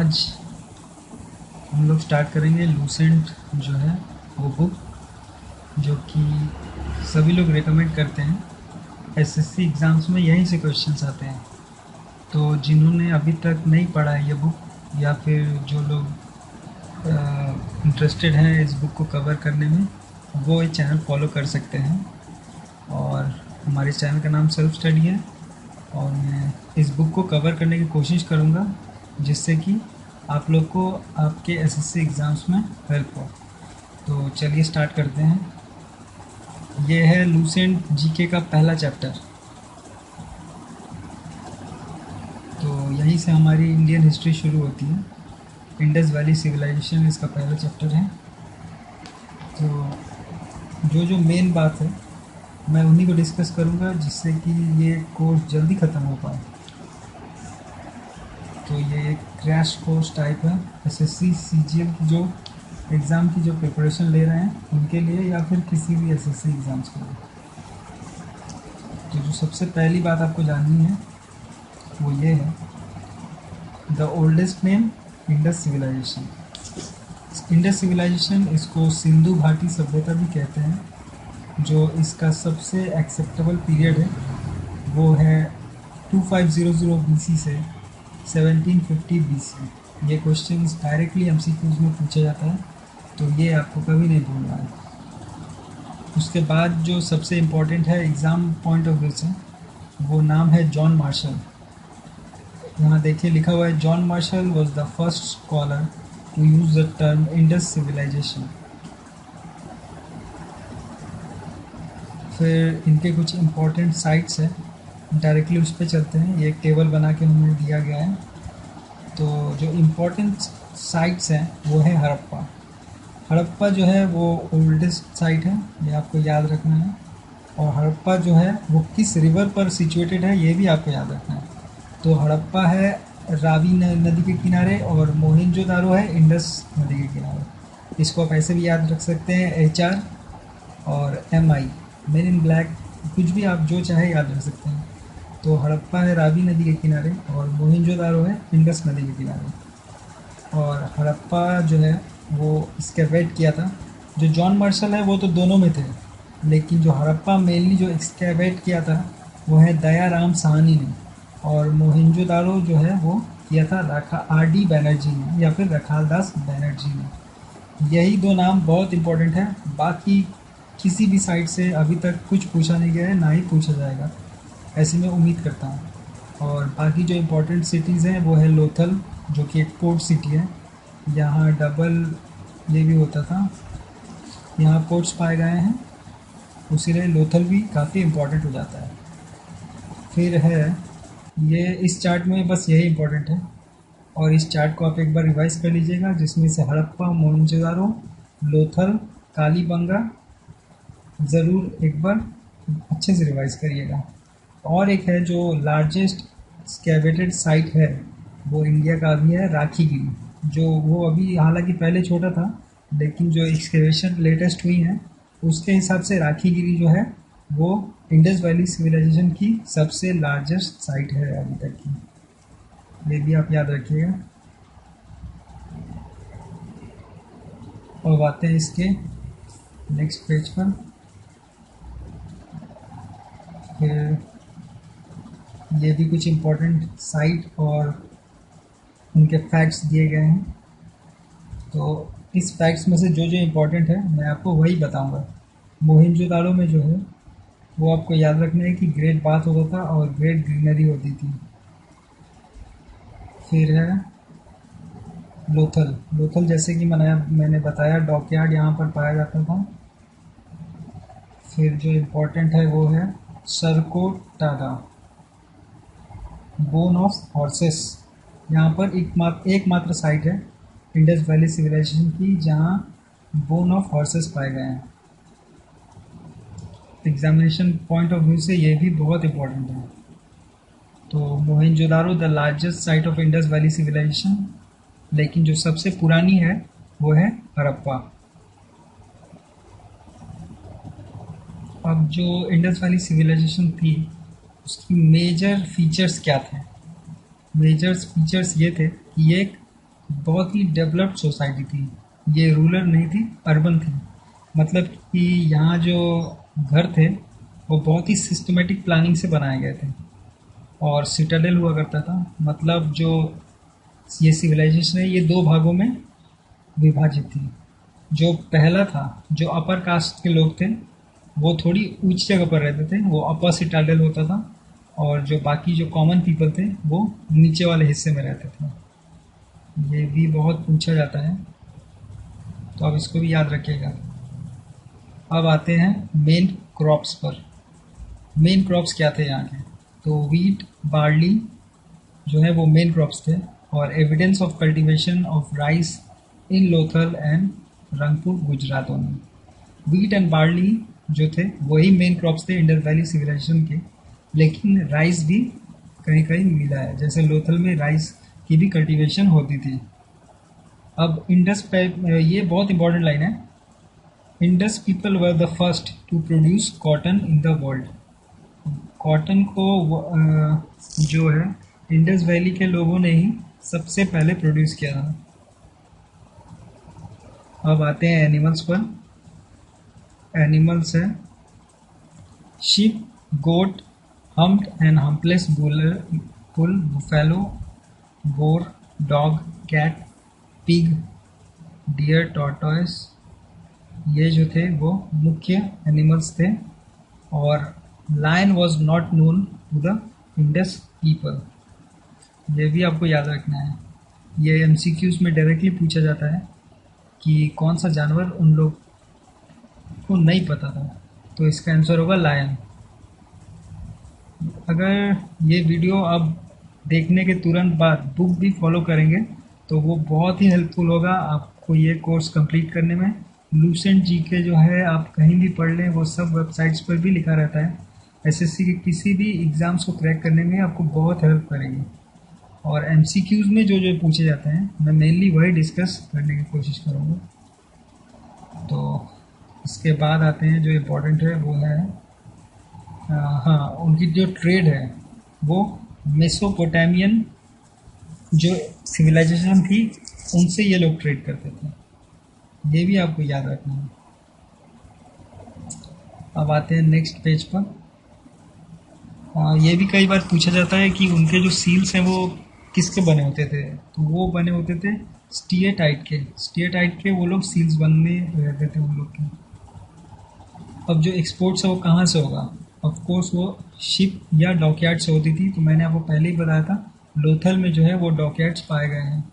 आज हम लोग स्टार्ट करेंगे लूसेंट जो है वो बुक, जो कि सभी लोग रेकमेंड करते हैं। एसएससी एग्ज़ाम्स में यहीं से क्वेश्चंस आते हैं। तो जिन्होंने अभी तक नहीं पढ़ा है ये बुक, या फिर जो लोग इंटरेस्टेड हैं इस बुक को कवर करने में, वो ये चैनल फॉलो कर सकते हैं। और हमारे चैनल का नाम सेल्फ स्टडी है, और मैं इस बुक को कवर करने की कोशिश करूँगा जिससे कि आप लोग को आपके एसएससी एग्ज़ाम्स में हेल्प हो। तो चलिए स्टार्ट करते हैं। ये है लूसेंट जीके का पहला चैप्टर। तो यहीं से हमारी इंडियन हिस्ट्री शुरू होती है। इंडस वैली सिविलाइजेशन इसका पहला चैप्टर है। तो जो मेन बात है मैं उन्हीं को डिस्कस करूँगा जिससे कि ये कोर्स जल्दी ख़त्म हो पाए। तो ये एक क्रैश कोर्स टाइप है एसएससी सीजीएल की जो एग्ज़ाम की जो प्रिपरेशन ले रहे हैं उनके लिए, या फिर किसी भी एसएससी एग्ज़ाम्स के लिए। तो जो सबसे पहली बात आपको जाननी है वो ये है, the oldest name Indus civilisation. Indus civilisation इसको सिंधु घाटी सभ्यता भी कहते हैं। जो इसका सबसे एक्सेप्टेबल पीरियड है वो है 2500 BC से 1750 BC। ये क्वेश्चन डायरेक्टली एमसीक्यूज में पूछा जाता है, तो ये आपको कभी नहीं भूलना है। उसके बाद जो सबसे इम्पोर्टेंट है एग्ज़ाम पॉइंट ऑफ व्यू से, वो नाम है जॉन मार्शल। यहाँ देखिए लिखा हुआ है, John Marshall was the first scholar to use the term Indus civilisation. फिर इनके कुछ इम्पोर्टेंट साइट्स हैं, डायरेक्टली उस पर चलते हैं। ये एक टेबल बना के हमें दिया गया है। तो जो इम्पोर्टेंट साइट्स हैं वो है हड़प्पा। हड़प्पा जो है वो ओल्डेस्ट साइट है, ये आपको याद रखना है। और हड़प्पा जो है वो किस रिवर पर सिचुएटेड है ये भी आपको याद रखना है। तो हड़प्पा है रावी नदी के किनारे, और मोहनजोदारो है इंडस नदी के किनारे। इसको आप ऐसे भी याद रख सकते हैं HR और MI, मेन इन ब्लैक, कुछ भी आप जो चाहे याद रख सकते हैं। तो हड़प्पा है रावी नदी के किनारे, और मोहनजोदारो है इंडस नदी के किनारे। और हड़प्पा जो है वो एक्सकैवेट किया था। जो जॉन मार्शल है वो तो दोनों में थे, लेकिन जो हड़प्पा मेनली जो एक्सकैवेट किया था वो है दयाराम साहनी ने, और मोहनजोदारो जो है वो किया था RD बैनर्जी ने, या फिर रखालदास बैनर्जी ने। यही दो नाम बहुत इंपॉर्टेंट है। बाकी किसी भी साइड से अभी तक कुछ पूछा नहीं गया है, ना ही पूछा जाएगा, ऐसी मैं उम्मीद करता हूँ। और बाकी जो इम्पोर्टेंट सिटीज़ हैं वो है लोथल, जो कि एक पोर्ट सिटी है। यहाँ डबल ये भी होता था, यहाँ पोर्ट्स पाए गए हैं, उसीलिए लोथल भी काफ़ी इम्पोर्टेंट हो जाता है। फिर है ये, इस चार्ट में बस यही इम्पोर्टेंट है, और इस चार्ट को आप एक बार रिवाइज कर लीजिएगा, जिसमें से हड़प्पा, मोहनजोदारो, लोथल, कालीबंगा ज़रूर एक बार अच्छे से रिवाइज करिएगा। और एक है जो लार्जेस्ट एक्सकैवेटेड साइट है वो इंडिया का अभी है राखीगिरी। जो वो अभी हालांकि पहले छोटा था, लेकिन जो एक्सकेवेशन लेटेस्ट हुई है उसके हिसाब से राखीगिरी जो है वो इंडस वैली सिविलाइजेशन की सबसे लार्जेस्ट साइट है अभी तक की। ये भी आप याद रखिएगा। और आते हैं इसके नेक्स्ट पेज पर। फिर ये भी कुछ इम्पोर्टेंट साइट और उनके फैक्ट्स दिए गए हैं। तो इस फैक्ट्स में से जो जो इम्पोर्टेंट है मैं आपको वही बताऊंगा। मोहनजोदारो में जो है वो आपको याद रखना है कि ग्रेट बाथ होता था और ग्रेट ग्रीनरी होती थी। फिर है लोथल। लोथल जैसे कि मैंने बताया डॉकयार्ड यहाँ पर पाया जाता था। फिर जो इम्पोर्टेंट है वो है सरकोटाडा, बोन ऑफ हॉर्सेस। यहाँ पर एकमात्र साइट है इंडस वैली सिविलाइजेशन की जहाँ बोन ऑफ हॉर्सेस पाए गए हैं। एग्जामिनेशन पॉइंट ऑफ व्यू से ये भी बहुत इम्पोर्टेंट है। तो Mohenjodaro the largest site of Indus valley civilisation, लेकिन जो सबसे पुरानी है वो है हड़प्पा। अब जो इंडस वैली सिविलाइजेशन थी उसकी मेजर फीचर्स क्या थे? मेजर फीचर्स ये थे कि ये एक बहुत ही डेवलप्ड सोसाइटी थी। ये रूरल नहीं थी, अर्बन थी। मतलब कि यहाँ जो घर थे वो बहुत ही सिस्टमेटिक प्लानिंग से बनाए गए थे। और सिटाडेल हुआ करता था, मतलब जो ये सिविलाइजेशन है ये दो भागों में विभाजित थी। जो पहला था, जो अपर कास्ट के लोग थे वो थोड़ी ऊंची जगह पर रहते थे, वो अपर सिटाडेल होता था। और जो बाकी जो कॉमन पीपल थे वो नीचे वाले हिस्से में रहते थे। ये भी बहुत पूछा जाता है, तो आप इसको भी याद रखिएगा। अब आते हैं मेन क्रॉप्स पर। मेन क्रॉप्स क्या थे यहाँ के? तो वीट, बार्ली जो है वो मेन क्रॉप्स थे। और evidence of cultivation of rice in Lothal and Rangpur Gujarat only. Wheat and barley जो थे वही मेन क्रॉप्स थे इंडस वैली सिविलाइजेशन के। लेकिन राइस भी कहीं कहीं मिला है, जैसे लोथल में राइस की भी कल्टीवेशन होती थी। अब इंडस पे ये बहुत इंपॉर्टेंट लाइन है। Indus people were the first to produce cotton in the world. Cotton को जो है इंडस वैली के लोगों ने ही सबसे पहले प्रोड्यूस किया था। अब आते हैं एनिमल्स पर। एनिमल्स है sheep, goat, humped and humpless bull, buffalo, boar, dog, cat, pig, deer, tortoise। ये जो थे वो मुख्य एनिमल्स थे। और lion was not known to the Indus people. ये भी आपको याद रखना है। ये एमसीक्यूज में डायरेक्टली पूछा जाता है कि कौन सा जानवर उन लोग को नहीं पता था, तो इसका आंसर होगा लायन। अगर ये वीडियो आप देखने के तुरंत बाद बुक भी फॉलो करेंगे तो वो बहुत ही हेल्पफुल होगा आपको ये कोर्स कंप्लीट करने में। लूसेंट जीके जो है आप कहीं भी पढ़ लें, वो सब वेबसाइट्स पर भी लिखा रहता है। एसएससी के किसी भी एग्ज़ाम्स को क्रैक करने में आपको बहुत हेल्प करेगी। और एमसीक्यूज़ में जो जो पूछे जाते हैं मैं मेनली वही डिस्कस करने की कोशिश करूँगा। तो इसके बाद आते हैं जो इम्पोर्टेंट है वो है हाँ, उनकी जो ट्रेड है वो मेसोपोटामियन जो सिविलाइजेशन थी उनसे ये लोग ट्रेड करते थे। ये भी आपको याद रखना है। अब आते हैं नेक्स्ट पेज पर। ये भी कई बार पूछा जाता है कि उनके जो सील्स हैं वो किसके बने होते थे? तो वो बने होते थे स्टीएटाइट के। स्टीएटाइट के वो लोग सील्स बनने रहते थे उन लोग के। अब जो एक्सपोर्ट्स है वो कहाँ से होगा? ऑफ कोर्स वो शिप या डॉकयार्ड से होती थी। तो मैंने आपको पहले ही बताया था लोथल में जो है वो डॉकयार्ड्स पाए गए हैं।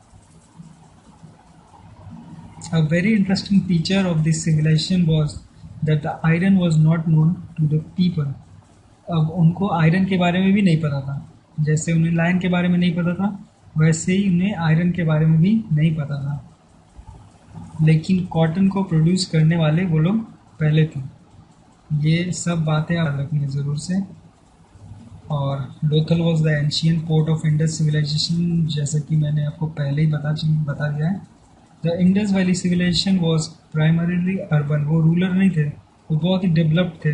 A very interesting feature of this civilization was that the iron was not known to the people. अब उनको आयरन के बारे में भी नहीं पता था। जैसे उन्हें लायन के बारे में नहीं पता था, वैसे ही उन्हें आयरन के बारे में भी नहीं पता था। लेकिन कॉटन को प्रोड्यूस करने वाले वो लोग पहले थे। ये सब बातें याद रखनी है ज़रूर से। और Lothal was the ancient port of Indus civilisation, जैसा कि मैंने आपको पहले ही बता दिया है। The Indus valley civilisation was primarily urban. वो रूरल नहीं थे, वो बहुत ही डेवलप्ड थे।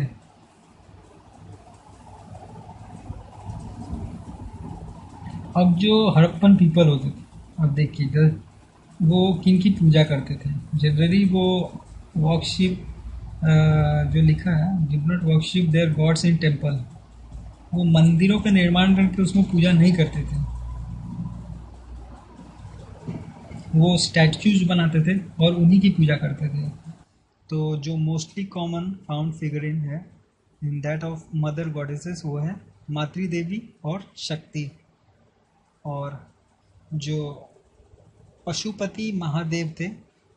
अब जो हड़प्पन पीपल होते थे, अब देखिए वो किन की पूजा करते थे। जनरली वो वर्कशिप जो लिखा है did not worship their gods in temple. वो मंदिरों का निर्माण करके उसमें पूजा नहीं करते थे, वो स्टैच्यूज बनाते थे और उन्हीं की पूजा करते थे। तो जो मोस्टली कॉमन फाउंड फिगरिन है in that of mother goddesses वो है मातृ देवी और शक्ति। और जो पशुपति महादेव थे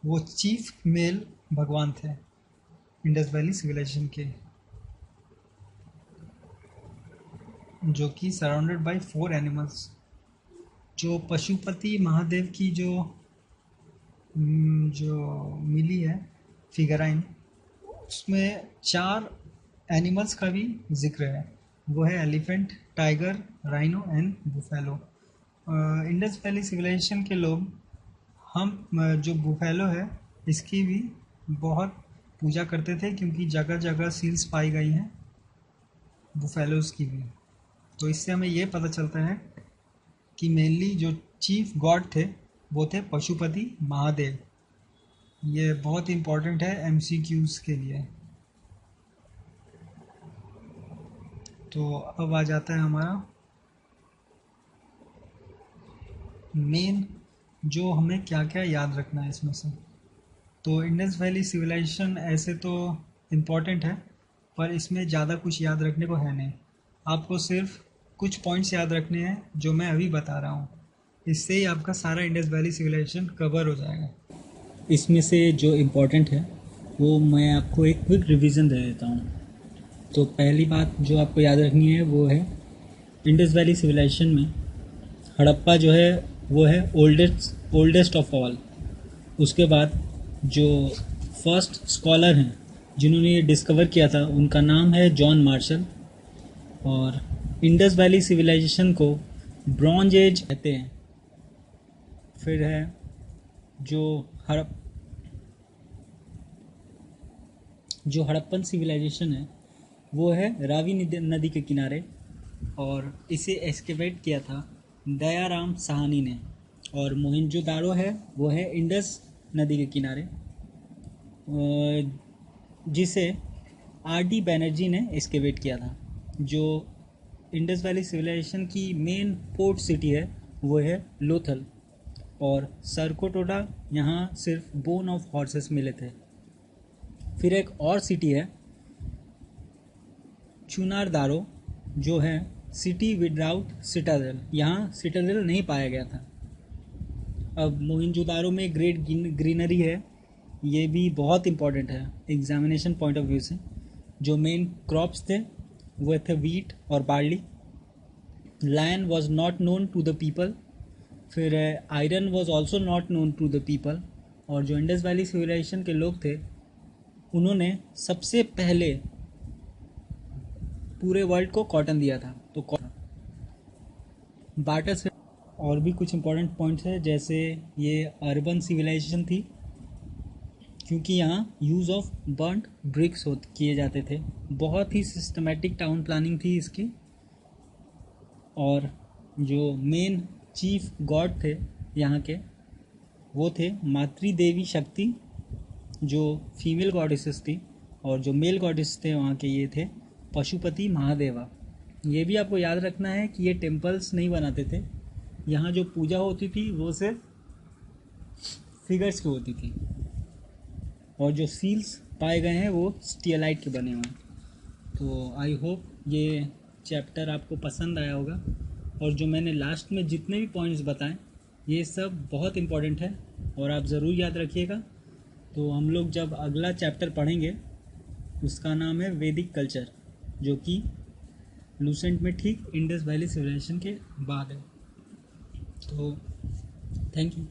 वो चीफ मेल भगवान थे इंडस वैली सिविलाइजेशन के, जो कि सराउंडेड बाय 4 एनिमल्स। जो पशुपति महादेव की जो मिली है फिगराइन, उसमें 4 एनिमल्स का भी जिक्र है। वो है elephant, tiger, rhino and buffalo. Indus valley civilisation के लोग हम जो बुफेलो है इसकी भी बहुत पूजा करते थे, क्योंकि जगह जगह सील्स पाई गई हैं बुफेलोज की भी। तो इससे हमें ये पता चलता है कि मेनली जो चीफ गॉड थे वो थे पशुपति महादेव। ये बहुत इम्पोर्टेंट है एमसीक्यूज़ के लिए। तो अब आ जाता है हमारा मेन, जो हमें क्या क्या याद रखना है इसमें से। तो इंडस वैली सिविलाइजेशन ऐसे तो इम्पॉर्टेंट है, पर इसमें ज़्यादा कुछ याद रखने को है नहीं। आपको सिर्फ कुछ पॉइंट्स याद रखने हैं जो मैं अभी बता रहा हूँ, इससे ही आपका सारा इंडस वैली सिविलाइजेशन कवर हो जाएगा। इसमें से जो इम्पोर्टेंट है वो मैं आपको एक क्विक रिवीजन दे देता हूँ। तो पहली बात जो आपको याद रखनी है वो है इंडस वैली सिविलाइजेशन में हड़प्पा जो है वो है ओल्डेस्ट ऑफ ऑल। उसके बाद जो फर्स्ट स्कॉलर हैं जिन्होंने ये डिस्कवर किया था उनका नाम है जॉन मार्शल। और इंडस वैली सिविलाइजेशन को ब्रॉन्ज एज कहते हैं। फिर है जो हड़प्पन सिविलाइजेशन है वो है रावी नदी के किनारे, और इसे एक्सकेवेट किया था दयाराम साहनी ने। और मोहनजोदाड़ो है वो है इंडस नदी के किनारे, जिसे आर.डी. बैनर्जी ने एक्सकेवेट किया था। जो इंडस वैली सिविलाइजेशन की मेन पोर्ट सिटी है वो है लोथल, और सरकोटोडा यहाँ सिर्फ बोन ऑफ हॉर्सेस मिले थे। फिर एक और सिटी है चुनारदारो, जो है सिटी विदाउट सिटाडेल, यहाँ सिटाडेल नहीं पाया गया था। अब मोहिंजोदारो में ग्रेट ग्रीनरी है, ये भी बहुत इंपॉर्टेंट है एग्जामिनेशन पॉइंट ऑफ व्यू से। जो मेन क्रॉप्स थे वो थे वीट और barley. Lion was not known to the people. फिर iron was also not known to the people. और जो इंडस वैली सिविलाइजेशन के लोग थे उन्होंने सबसे पहले पूरे वर्ल्ड को कॉटन दिया था। तो बार्टर से और भी कुछ इंपॉर्टेंट पॉइंट्स है, जैसे ये अर्बन सिविलाइजेशन थी क्योंकि यहाँ यूज़ ऑफ बर्न्ड ब्रिक्स किए जाते थे। बहुत ही सिस्टमेटिक टाउन प्लानिंग थी इसकी। और जो मेन चीफ गॉड थे यहाँ के वो थे मातृ देवी शक्ति, जो फीमेल गॉडेसेस थी, और जो मेल गॉडेस थे वहाँ के ये थे पशुपति महादेवा। ये भी आपको याद रखना है कि ये टेम्पल्स नहीं बनाते थे, यहाँ जो पूजा होती थी वो सिर्फ फिगर्स की होती थी। और जो सील्स पाए गए हैं वो स्टियलाइट के बने हुए हैं। तो आई होप ये चैप्टर आपको पसंद आया होगा। और जो मैंने लास्ट में जितने भी पॉइंट्स बताएं ये सब बहुत इम्पोर्टेंट है और आप ज़रूर याद रखिएगा। तो हम लोग जब अगला चैप्टर पढ़ेंगे उसका नाम है वैदिक कल्चर, जो कि लूसेंट में ठीक इंडस वैली सिविलाइजेशन के बाद है। तो थैंक यू।